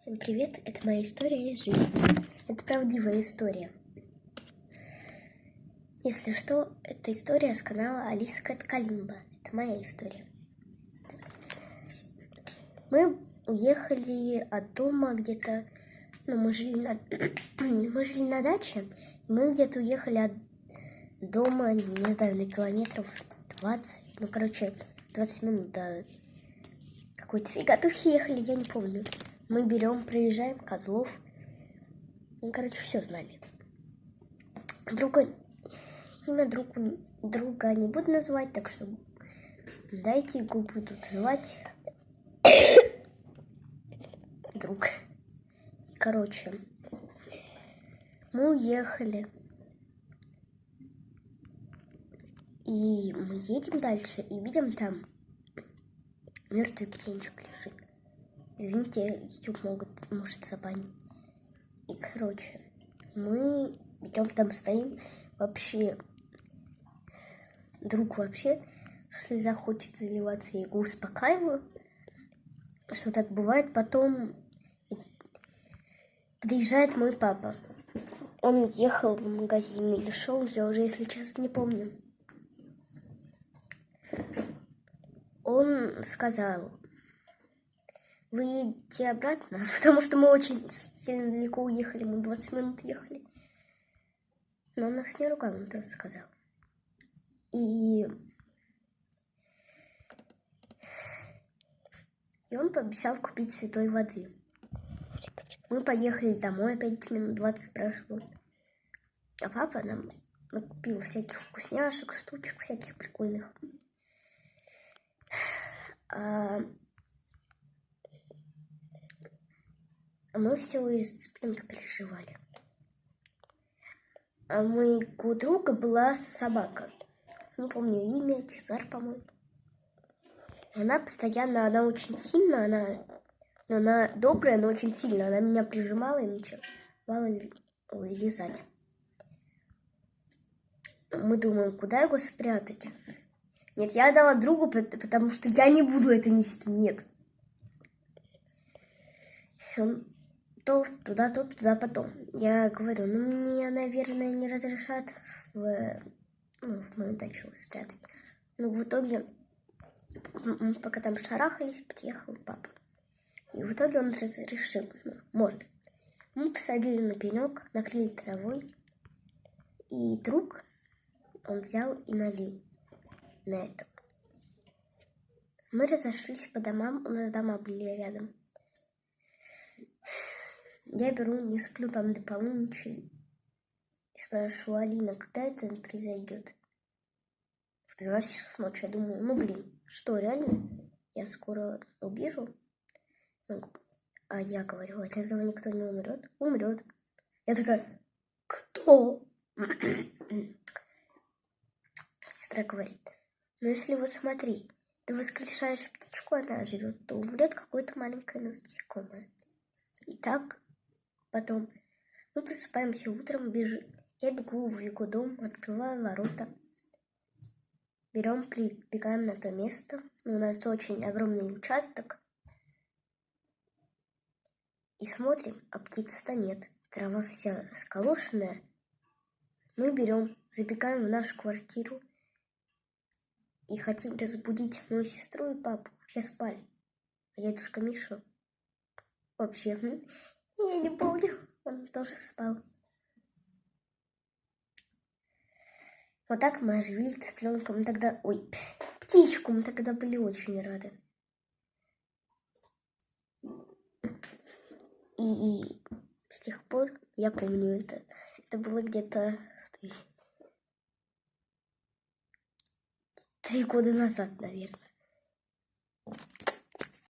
Всем привет, это моя история из жизни. Это правдивая история. Если что, это история с канала Алиса Кэт Калимба. Это моя история. Мы уехали от дома где-то... мы жили на даче. Мы где-то уехали от дома, не знаю, на километров 20. 20 минут до какой-то фигатухи ехали, я не помню. Мы проезжаем Козлов. Все знали. Имя друга не буду называть, так что дайте его будут звать друг. Мы уехали. И мы едем дальше и видим там мертвый птенчик лежит. Извините, YouTube может забанить. И мы идем там стоим. Друг вообще в слезах хочет заливаться. Я его успокаиваю, что так бывает. Потом приезжает мой папа. Он ехал в магазин или шел, я уже, если честно, не помню. Он сказал: вы едете обратно, потому что мы очень сильно далеко уехали, мы 20 минут ехали. Но он нас не ругал, он просто сказал. И он пообещал купить святой воды. Мы поехали домой, опять минут 20 прошло. А папа нам накупил всяких вкусняшек, штучек всяких прикольных. А мы все из цыпленка переживали. А у друга была собака. Не помню имя, Чезар, по-моему. Она очень сильно, она добрая, но очень сильно. Она меня прижимала и начала лизать. Мы думаем, куда его спрятать? Нет, я дала другу, потому что я не буду это нести, нет. То туда потом. Я говорю, мне, наверное, не разрешат в мою дачу спрятать. В итоге, пока там шарахались, приехал папа. И в итоге он разрешил, может. Мы посадили на пенек, накрыли травой. И друг, он взял и налил на это. Мы разошлись по домам, у нас дома были рядом. Я не сплю там до полуночи. И спрашиваю: Алина, когда это произойдет? В 12 часов ночи. Я думаю, что, реально? Я скоро убежу? А я говорю: от этого никто не умрет? Умрет. Я такая: кто? Сестра говорит: если вот смотри, ты воскрешаешь птичку, она живет, то умрет какое-то маленькое насекомое. И так потом мы просыпаемся утром, я бегу в его дом, открываю ворота, прибегаем на то место. У нас очень огромный участок. И смотрим, а птицы-то нет. Трава вся сколошенная. Мы забегаем в нашу квартиру и хотим разбудить мою сестру и папу. Все спали. А дедушка Миша вообще, я не помню, он тоже спал. Вот так мы оживили цыпленка. Птичку мы тогда были очень рады. И с тех пор я помню это. Это было где-то 3 года назад, наверное.